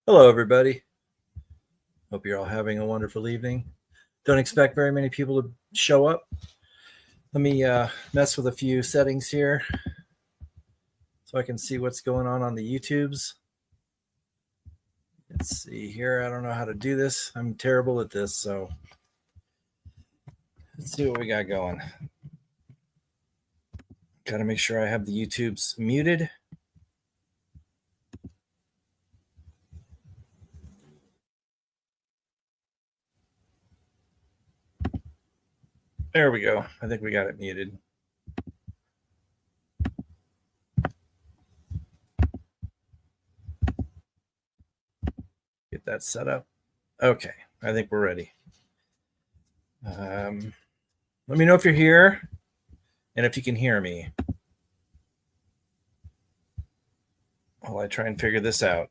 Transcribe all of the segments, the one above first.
Hello, everybody. Hope you're all having a wonderful evening. Don't expect very many people to show up. Let me mess with a few settings here so I can see what's going on the YouTubes. Let's see here. I don't know how to do this. I'm terrible at this, so let's see what we got going. Got to make sure I have the YouTubes muted. There we go. I think we got it muted. Get that set up. Okay, I think we're ready. Let me know if you're here and if you can hear me while I try and figure this out.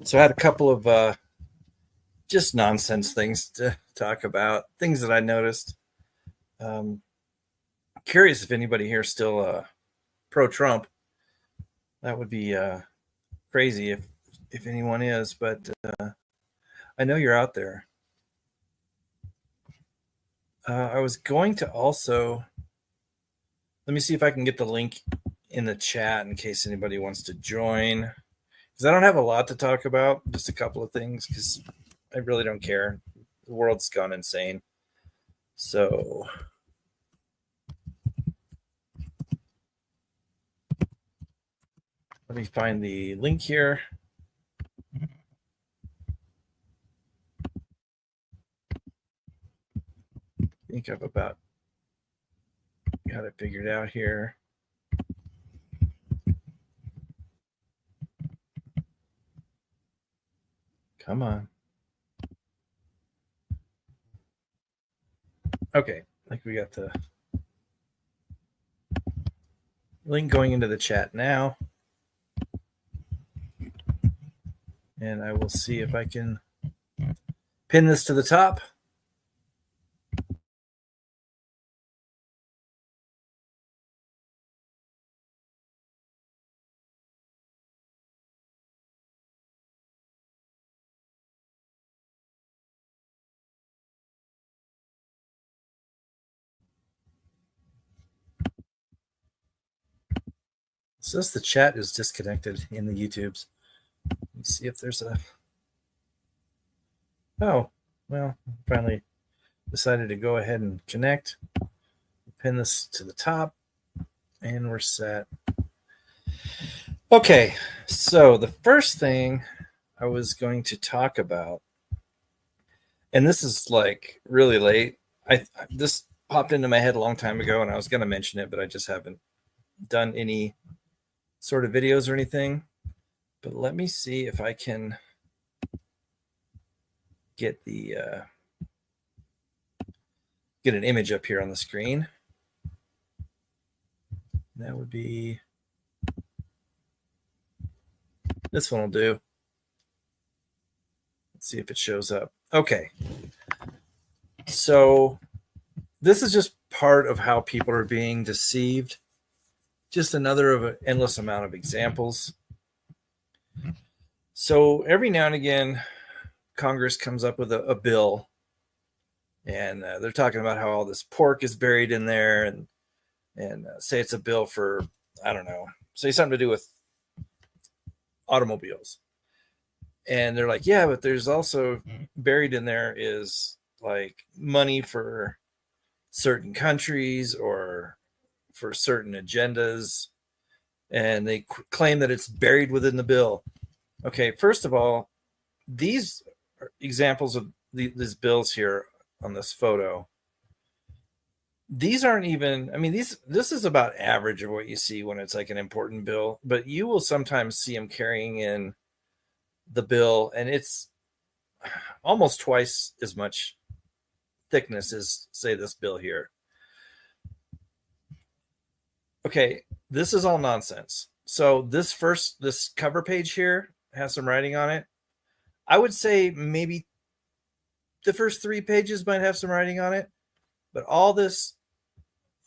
So I had a couple of just nonsense things to talk about, things that I noticed. Curious if anybody here is still pro-Trump. That would be crazy if anyone is, but I know you're out there. I was going to also, let me see if I can get the link in the chat in case anybody wants to join, because I don't have a lot to talk about, just a couple of things, because I really don't care. The world's gone insane. So let me find the link here. I think I've about got it figured out here. Come on. Okay, I think we got the link going into the chat now. And I will see if I can pin this to the top. It says the chat is disconnected in the YouTubes. Let's see if there's a... Oh, well, finally decided to go ahead and connect. Pin this to the top, and we're set. Okay, so the first thing I was going to talk about, and this is like really late. This popped into my head a long time ago, and I was going to mention it, but I just haven't done any sort of videos or anything. But let me see if I can get the get an image up here on the screen. That would be, this one will do. Let's see if it shows up. Okay. So this is just part of how people are being deceived. Just another of an endless amount of examples. So every now and again, Congress comes up with a bill, and they're talking about how all this pork is buried in there, and say it's a bill for, I don't know, say something to do with automobiles. And they're like, yeah, but there's also buried in there is like money for certain countries or for certain agendas. And they claim that it's buried within the bill. Okay, first of all, these examples of these bills here on this photo, these aren't even, I mean, this is about average of what you see when it's like an important bill, but you will sometimes see them carrying in the bill, and it's almost twice as much thickness as, say, this bill here. Okay, this is all nonsense. So this cover page here has some writing on it. I would say maybe the first 3 pages might have some writing on it, but all this,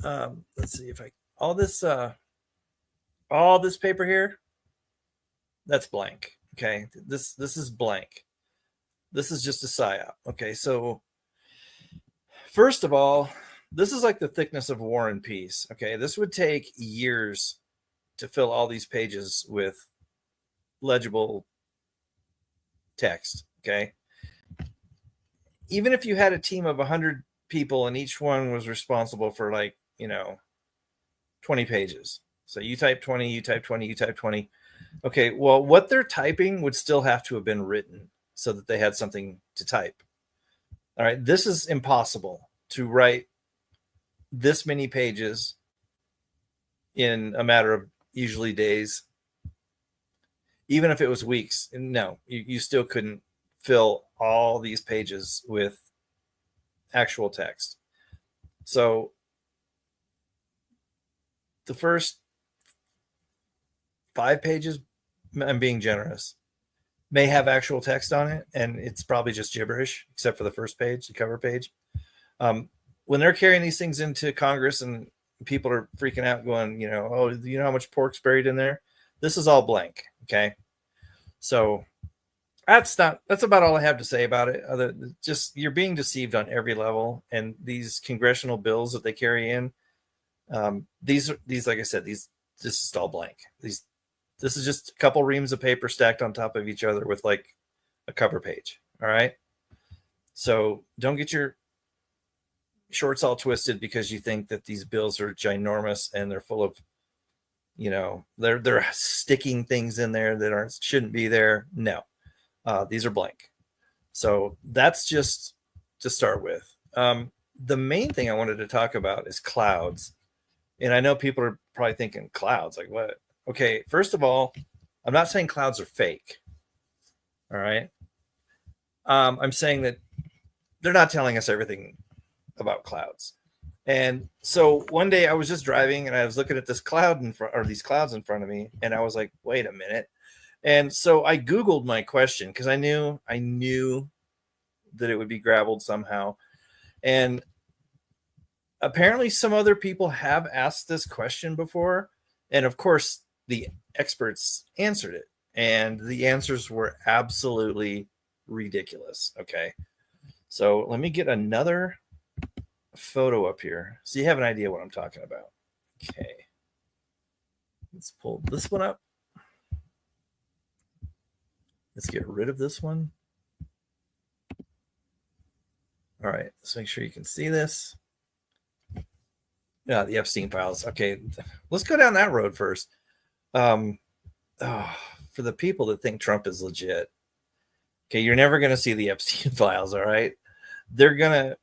let's see if all this paper here, that's blank. Okay, this is blank. This is just a psyop. Okay, so first of all, this is like the thickness of War and Peace. Okay, this would take years to fill all these pages with legible text. Okay, even if you had a team of 100 people and each one was responsible for, like, 20 pages. So you type 20, you type 20, you type 20. Okay, well, what they're typing would still have to have been written so that they had something to type. All right, this is impossible to write this many pages in a matter of usually days. Even if it was weeks, no, you still couldn't fill all these pages with actual text. So the first 5 pages, I'm being generous, may have actual text on it, and it's probably just gibberish, except for the first page, the cover page. When they're carrying these things into Congress and people are freaking out, going, oh, you know how much pork's buried in there? This is all blank. Okay, so that's about all I have to say about it. Just, you're being deceived on every level, and these congressional bills that they carry in, these like I said, this is all blank. This is just a couple reams of paper stacked on top of each other with like a cover page. All right. So don't get your shorts all twisted because you think that these bills are ginormous and they're full of, they're sticking things in there that shouldn't be there. No, these are blank. So that's just to start with. The main thing I wanted to talk about is clouds. And I know people are probably thinking, clouds, like what? Okay, first of all, I'm not saying clouds are fake. All right. I'm saying that they're not telling us everything about clouds. And so one day I was just driving and I was looking at this cloud these clouds in front of me, and I was like, wait a minute. And so I Googled my question because I knew that it would be grabbled somehow. And apparently some other people have asked this question before. And of course, the experts answered it, and the answers were absolutely ridiculous. Okay, so let me get another photo up here so you have an idea what I'm talking about. Okay, let's pull this one up. Let's get rid of this one. All right, let's make sure you can see this. Yeah, the Epstein files. Okay, let's go down that road first. For the people that think Trump is legit, okay, you're never going to see the Epstein files. All right, they're going to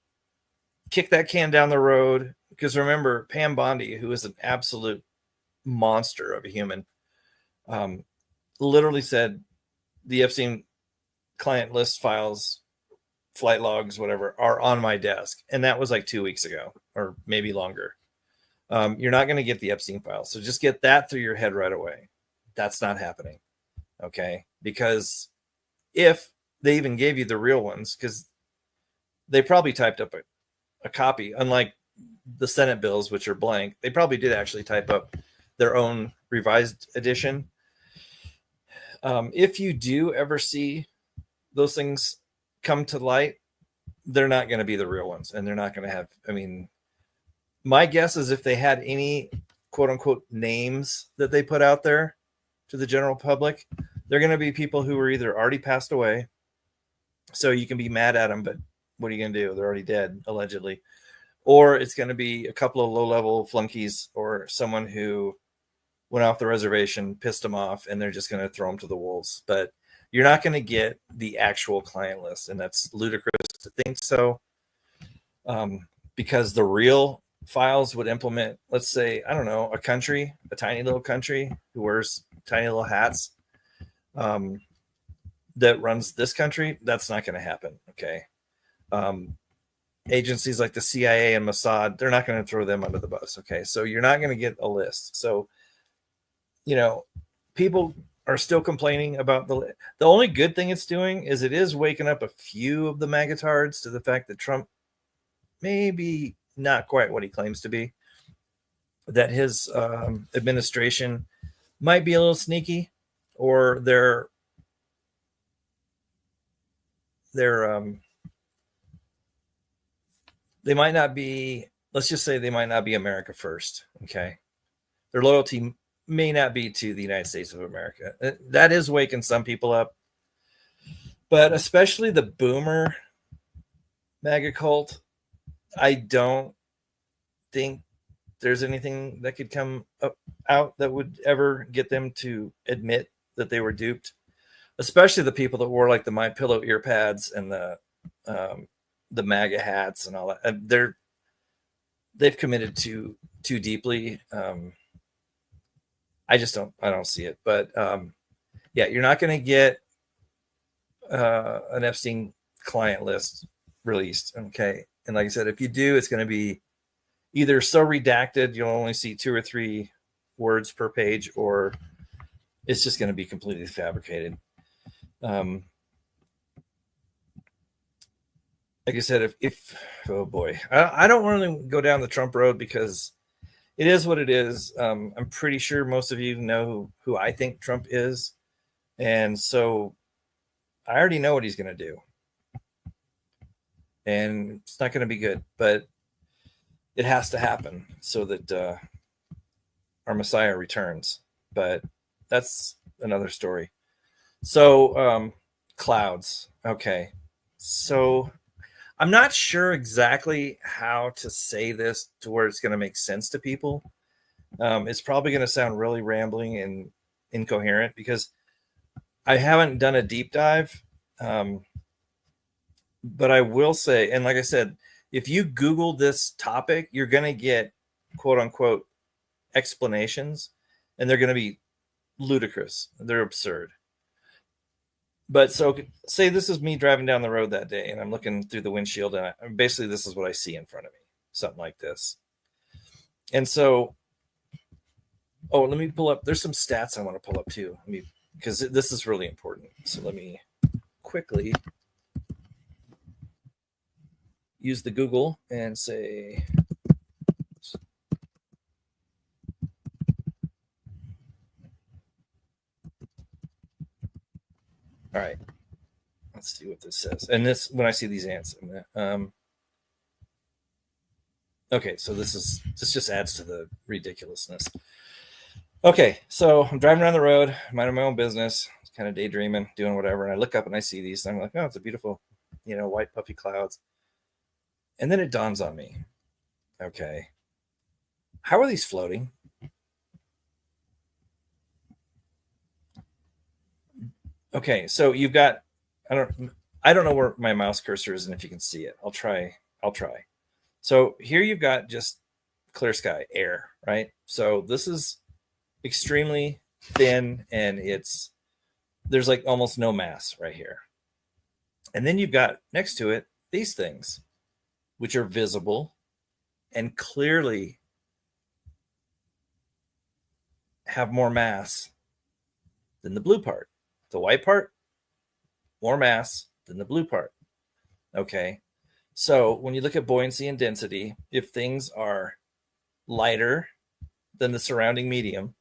kick that can down the road because remember, Pam Bondi, who is an absolute monster of a human, literally said the Epstein client list files, flight logs, whatever, are on my desk, and that was like 2 weeks ago or maybe longer. You're not going to get the Epstein files. So just get that through your head right away. That's not happening. Okay. Because if they even gave you the real ones, because they probably typed up a copy, unlike the Senate bills, which are blank, they probably did actually type up their own revised edition. If you do ever see those things come to light, they're not going to be the real ones. And they're not going to have, my guess is if they had any quote unquote names that they put out there to the general public, they're going to be people who were either already passed away. So you can be mad at them, but what are you going to do? They're already dead, allegedly. Or it's going to be a couple of low-level flunkies or someone who went off the reservation, pissed them off, and they're just going to throw them to the wolves. But you're not going to get the actual client list, and that's ludicrous to think so. Because the real files would implement, let's say, I don't know, a tiny little country who wears tiny little hats that runs this country. That's not going to happen. Okay. Agencies like the CIA and Mossad, they're not going to throw them under the bus. Okay. So you're not going to get a list. So, people are still complaining about the only good thing it's doing is it is waking up a few of the magatards to the fact that Trump maybe not quite what he claims to be, that his administration might be a little sneaky, or they're they might not be, let's just say they might not be America first. Okay. Their loyalty may not be to the United States of America. That is waking some people up, but especially the boomer MAGA cult, I don't think there's anything that could come out that would ever get them to admit that they were duped, especially the people that wore like the My Pillow ear pads and the MAGA hats and all that. And they've committed too deeply. I don't see it, but yeah, you're not going to get an Epstein client list released. Okay. And like I said, if you do, it's going to be either so redacted, you'll only see 2 or 3 words per page, or it's just going to be completely fabricated. Like I said, if oh boy, I don't want to go down the Trump road because it is what it is. I'm pretty sure most of you know who I think Trump is. And so I already know what he's going to do. And it's not going to be good, but it has to happen so that our Messiah returns. But that's another story. So clouds. Okay. So I'm not sure exactly how to say this to where it's going to make sense to people. It's probably going to sound really rambling and incoherent because I haven't done a deep dive. But I will say, and like I said, if you Google this topic, you're going to get quote unquote explanations, and they're going to be ludicrous. They're absurd. But so say this is me driving down the road that day and I'm looking through the windshield and basically this is what I see in front of me, something like this. And so, let me pull up. There's some stats I want to pull up too. Because this is really important. So let me quickly use the Google and say, all right, let's see what this says. And this, when I see these ants, okay, so this just adds to the ridiculousness. Okay, so I'm driving around the road, minding my own business, kind of daydreaming, doing whatever, and I look up and I see these, and I'm like, oh, it's a beautiful, white puffy clouds. And then it dawns on me, okay, how are these floating? Okay, so you've got, I don't know where my mouse cursor is and if you can see it. I'll try. So here you've got just clear sky, air, right? So this is extremely thin and there's like almost no mass right here. And then you've got next to it these things, which are visible and clearly have more mass than the blue part. The white part, more mass than the blue part. Okay. So when you look at buoyancy and density, if things are lighter than the surrounding medium,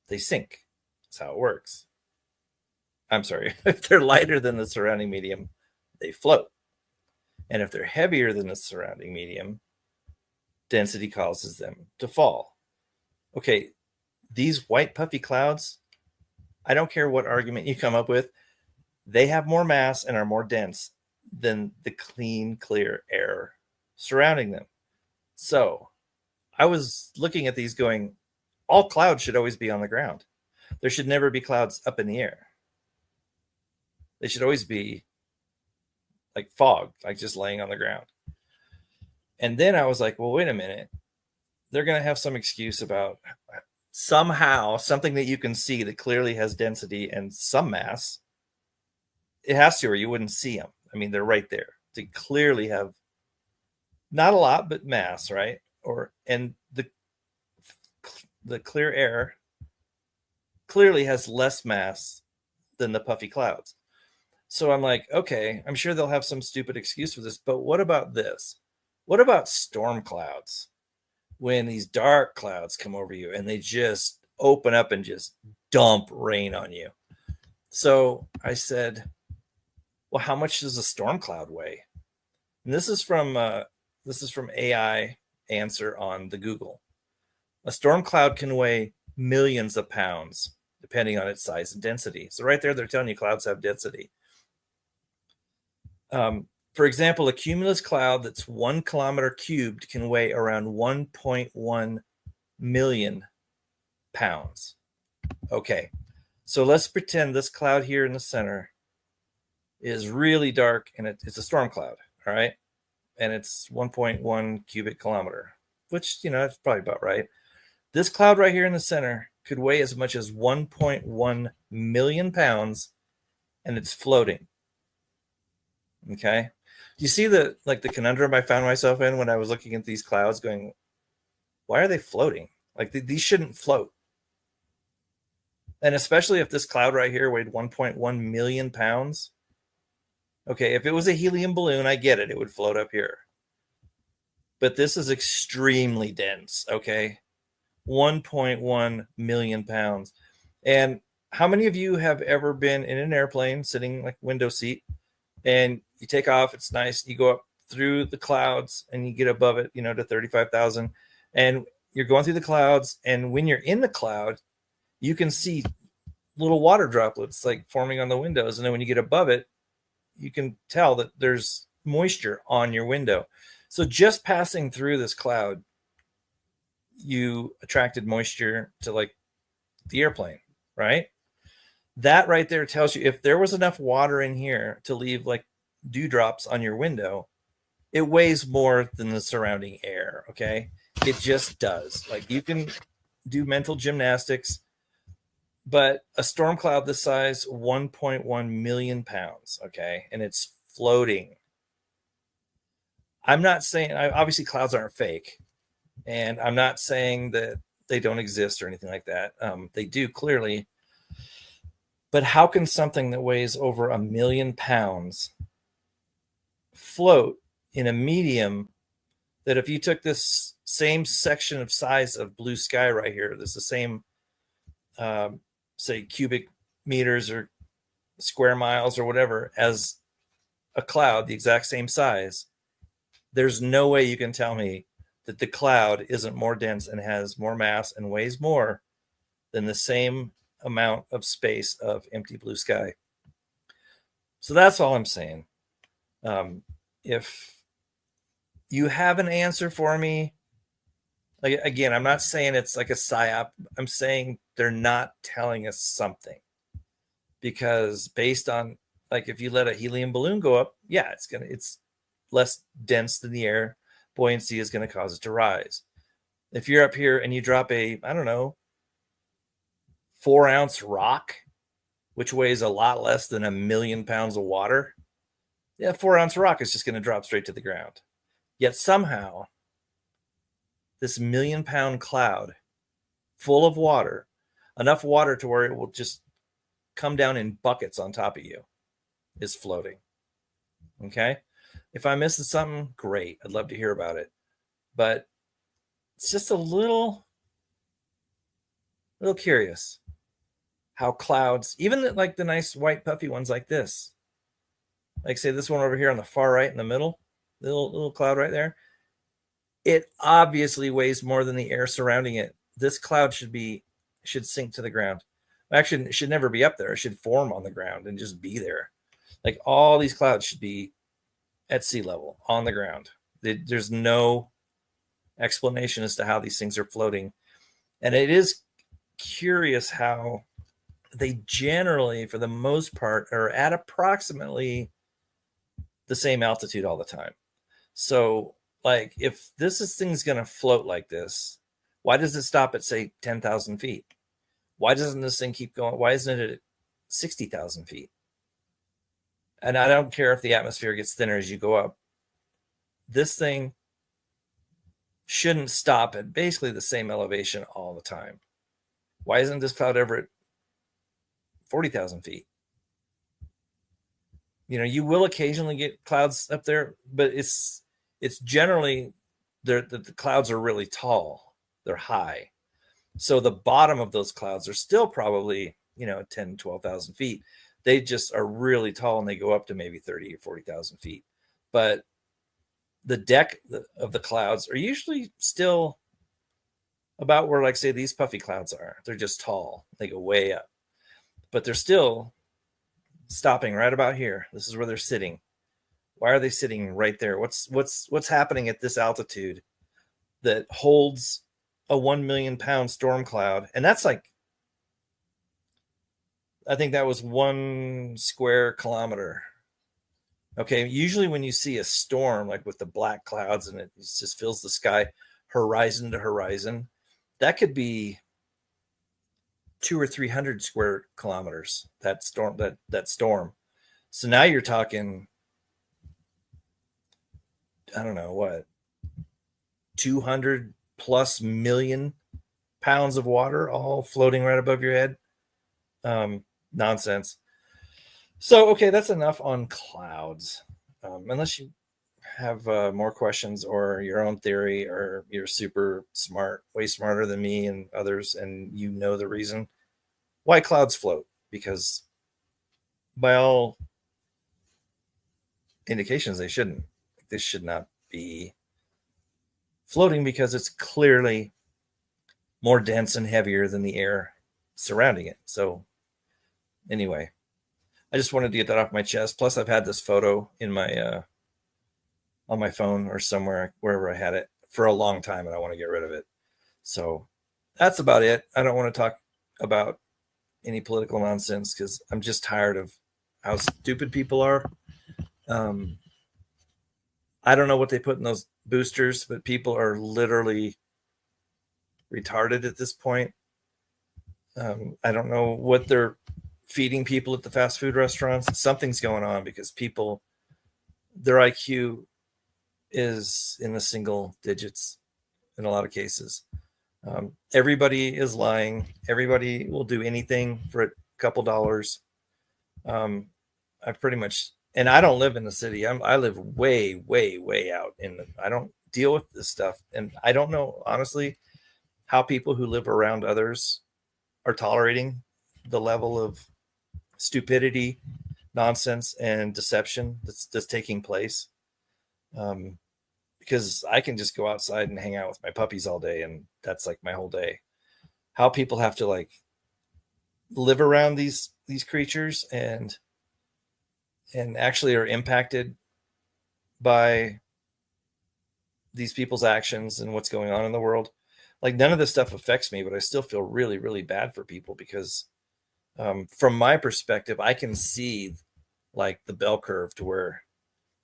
they sink. That's how it works. I'm sorry. If they're lighter than the surrounding medium, they float. And if they're heavier than the surrounding medium, density causes them to fall. Okay. These white puffy clouds, I don't care what argument you come up with, they have more mass and are more dense than the clean, clear air surrounding them. So I was looking at these going, all clouds should always be on the ground. There should never be clouds up in the air. They should always be like fog, like just laying on the ground. And then I was like, well, wait a minute. They're going to have some excuse about somehow something that you can see that clearly has density and some mass. It has to, or you wouldn't see them. I mean, they're right there. They clearly have not a lot, but mass, right? And the clear air clearly has less mass than the puffy clouds. So I'm like, okay, I'm sure they'll have some stupid excuse for this, but what about this? What about storm clouds? When these dark clouds come over you and they just open up and just dump rain on you. So I said, Well, how much does a storm cloud weigh? And this is from AI answer on the Google. A storm cloud can weigh millions of pounds, depending on its size and density. So right there, they're telling you clouds have density. For example, a cumulus cloud that's 1 kilometer cubed can weigh around 1.1 million pounds. Okay, so let's pretend this cloud here in the center is really dark and it's a storm cloud, all right? And it's 1.1 cubic kilometer, which, that's probably about right. This cloud right here in the center could weigh as much as 1.1 million pounds, and it's floating. Okay. Do you see the conundrum I found myself in when I was looking at these clouds going, why are they floating? Like these shouldn't float. And especially if this cloud right here weighed 1.1 million pounds. Okay, if it was a helium balloon, I get it. It would float up here. But this is extremely dense, okay? 1.1 million pounds. And how many of you have ever been in an airplane sitting like window seat and you take off, it's nice, you go up through the clouds and you get above it, to 35,000, and you're going through the clouds, and when you're in the cloud, you can see little water droplets like forming on the windows, and then when you get above it, you can tell that there's moisture on your window. So just passing through this cloud, you attracted moisture to like the airplane, right? That right there tells you if there was enough water in here to leave like dewdrops on your window, it weighs more than the surrounding air. Okay. It just does. Like you can do mental gymnastics, but a storm cloud this size, 1.1 million pounds. Okay. And it's floating. I'm not saying, obviously clouds aren't fake, and I'm not saying that they don't exist or anything like that. They do clearly. But how can something that weighs over 1 million pounds float in a medium that if you took this same section of size of blue sky right here, this is the same, say, cubic meters or square miles or whatever as a cloud, the exact same size, there's no way you can tell me that the cloud isn't more dense and has more mass and weighs more than the same amount of space of empty blue sky. So that's all I'm saying. If you have an answer for me, like, again, I'm not saying it's like a psyop. I'm saying they're not telling us something, because based on, like, if you let a helium balloon go up, yeah, it's less dense than the air. Buoyancy is going to cause it to rise. If you're up here and you drop a, I don't know, 4-ounce rock, which weighs a lot less than 1 million pounds of water, yeah, 4-ounce rock is just going to drop straight to the ground. Yet somehow, this 1 million pound cloud full of water, enough water to where it will just come down in buckets on top of you, is floating. Okay? If I'm missing something, great. I'd love to hear about it. But it's just a little curious how clouds, even like the nice white puffy ones like this, like say this one over here on the far right in the middle, the little cloud right there, it obviously weighs more than the air surrounding it. This cloud should sink to the ground. Actually, it should never be up there. It should form on the ground and just be there. Like all these clouds should be at sea level on the ground. There's no explanation as to how these things are floating. And it is curious how they generally, for the most part, are at approximately the same altitude all the time. So, like, if thing's going to float like this, why does it stop at, say, 10,000 feet? Why doesn't this thing keep going? Why isn't it at 60,000 feet? And I don't care if the atmosphere gets thinner as you go up. This thing shouldn't stop at basically the same elevation all the time. Why isn't this cloud ever at 40,000 feet? You will occasionally get clouds up there, but it's generally the clouds are really tall. They're high. So the bottom of those clouds are still probably, 10, 12,000 feet. They just are really tall and they go up to maybe 30 or 40,000 feet. But the deck of the clouds are usually still about where, like, say, these puffy clouds are. They're just tall. They go way up. But they're still stopping right about here. This is where they're sitting. Why are they sitting right there? What's happening at this altitude that holds a 1 million pound storm cloud? And that's like, I think that was 1 square kilometer. Okay, usually when you see a storm, like with the black clouds and it just fills the sky horizon to horizon, that could be 200 or 300 square kilometers. That storm. So now you're talking, I don't know what, 200 plus million pounds of water all floating right above your head. Nonsense. So, okay, that's enough on clouds. Unless you have more questions or your own theory, or you're super smart, way smarter than me and others, and you know the reason why clouds float. Because by all indications, they shouldn't. This should not be floating because it's clearly more dense and heavier than the air surrounding it. So anyway, I just wanted to get that off my chest. Plus, I've had this photo in my on my phone or somewhere, wherever I had it, for a long time, and I want to get rid of it. So that's about it. I don't want to talk about any political nonsense because I'm just tired of how stupid people are. I don't know what they put in those boosters, but people are literally retarded at this point. I don't know what they're feeding people at the fast food restaurants. Something's going on because people, their IQ is in the single digits in a lot of cases. Everybody is lying. Everybody will do anything for a couple dollars. I pretty much, and I don't live in the city. I live way, way, way out I don't deal with this stuff. And I don't know, honestly, how people who live around others are tolerating the level of stupidity, nonsense, and deception that's taking place. Because I can just go outside and hang out with my puppies all day, and that's like my whole day. How people have to like live around these creatures and actually are impacted by these people's actions and what's going on in the world. Like, none of this stuff affects me, but I still feel really, really bad for people because from my perspective, I can see like the bell curve to where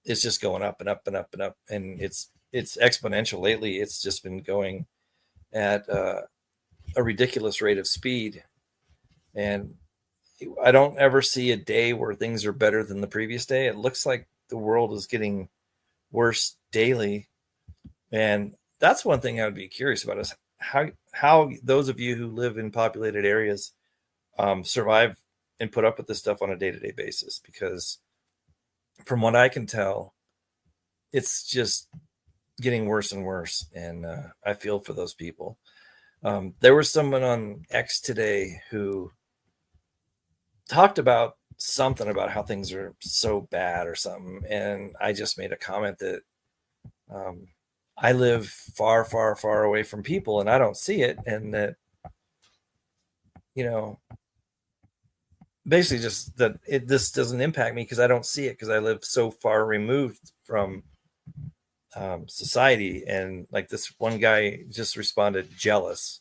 it's just going up and up and up and up, and it's exponential lately. It's just been going at a ridiculous rate of speed, and I don't ever see a day where things are better than the previous day. It looks like the world is getting worse daily, and that's one thing I would be curious about is how those of you who live in populated areas survive and put up with this stuff on a day-to-day basis, because from what I can tell, it's just getting worse and worse, and I feel for those people. There was someone on X today who talked about something about how things are so bad or something, and I just made a comment that I live far, far, far away from people, and I don't see it, and that, you know, basically just that this doesn't impact me because I don't see it, because I live so far removed from society. And like, this one guy just responded, jealous.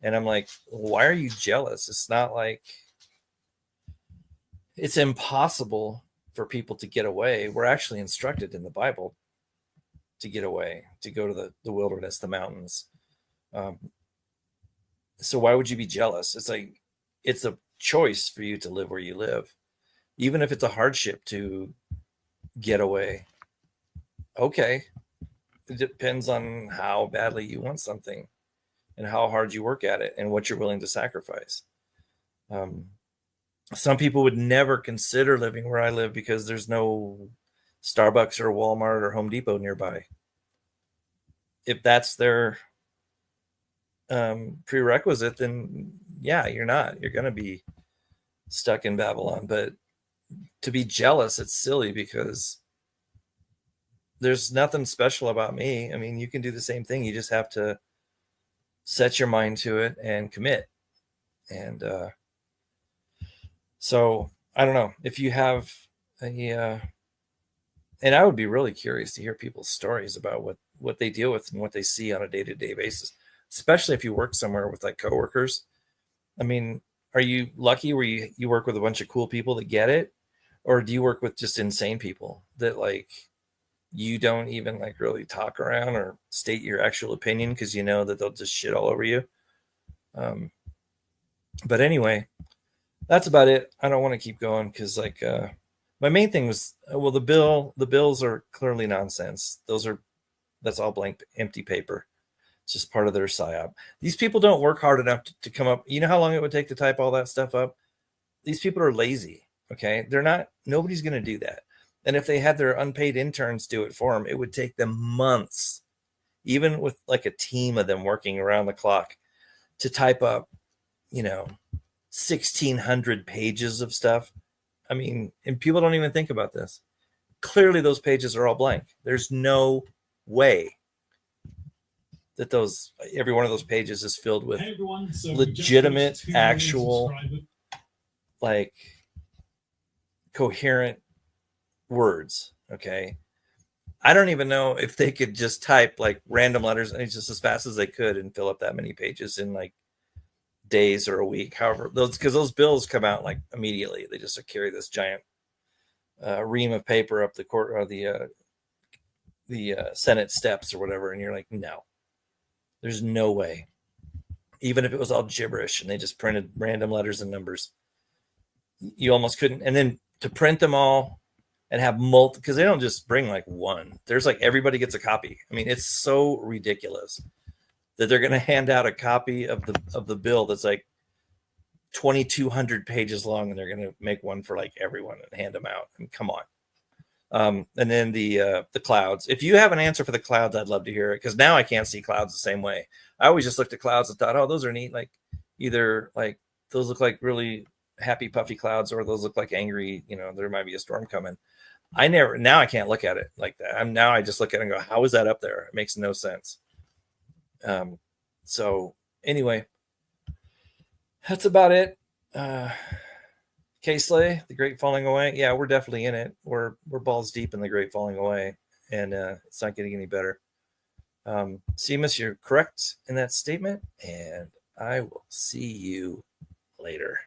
And I'm like, why are you jealous? It's not like it's impossible for people to get away. We're actually instructed in the Bible to get away, to go to the wilderness, the mountains. So why would you be jealous? It's like, it's a choice for you to live where you live, even if it's a hardship to get away. Okay, it depends on how badly you want something and how hard you work at it and what you're willing to sacrifice. Some people would never consider living where I live because there's no Starbucks or Walmart or Home Depot nearby. If that's their prerequisite, then yeah, you're going to be stuck in Babylon. But to be jealous, it's silly because there's nothing special about me. I mean, you can do the same thing. You just have to set your mind to it and commit. And so I don't know if you have a, and I would be really curious to hear people's stories about what they deal with and what they see on a day-to-day basis, especially if you work somewhere with like coworkers. I mean, are you lucky where you work with a bunch of cool people that get it? Or do you work with just insane people that like you don't even like really talk around or state your actual opinion because you know that they'll just shit all over you? But anyway, that's about it. I don't want to keep going because like my main thing was well the bills are clearly nonsense. That's all blank empty paper. It's just part of their psyop. These people don't work hard enough to come up. You know how long it would take to type all that stuff up? These people are lazy. Okay. Nobody's going to do that. And if they had their unpaid interns do it for them, it would take them months, even with like a team of them working around the clock to type up, 1,600 pages of stuff. I mean, and people don't even think about this. Clearly, those pages are all blank. There's no way that every one of those pages is filled with legitimate, actual, like coherent words. Okay. I don't even know if they could just type like random letters and just as fast as they could and fill up that many pages in like days or a week. However, because those bills come out like immediately. They just carry this giant ream of paper up the court or the Senate steps or whatever. And you're like, no, there's no way. Even if it was all gibberish and they just printed random letters and numbers, you almost couldn't. And then to print them all and have multiple, because they don't just bring like one. There's like everybody gets a copy. I mean, it's so ridiculous that they're going to hand out a copy of the bill that's like 2,200 pages long, and they're going to make one for like everyone and hand them out. And come on. And then the clouds. If you have an answer for the clouds, I'd love to hear it because now I can't see clouds the same way. I always just looked at clouds and thought, oh, those are neat. Like either like those look like really happy puffy clouds or those look like angry. There might be a storm coming. Now I can't look at it like that. I just look at it and go, how is that up there? It makes no sense. So anyway, that's about it. K-Slay, The Great Falling Away. Yeah, we're definitely in it. We're balls deep in The Great Falling Away, and it's not getting any better. Seamus, you're correct in that statement, and I will see you later.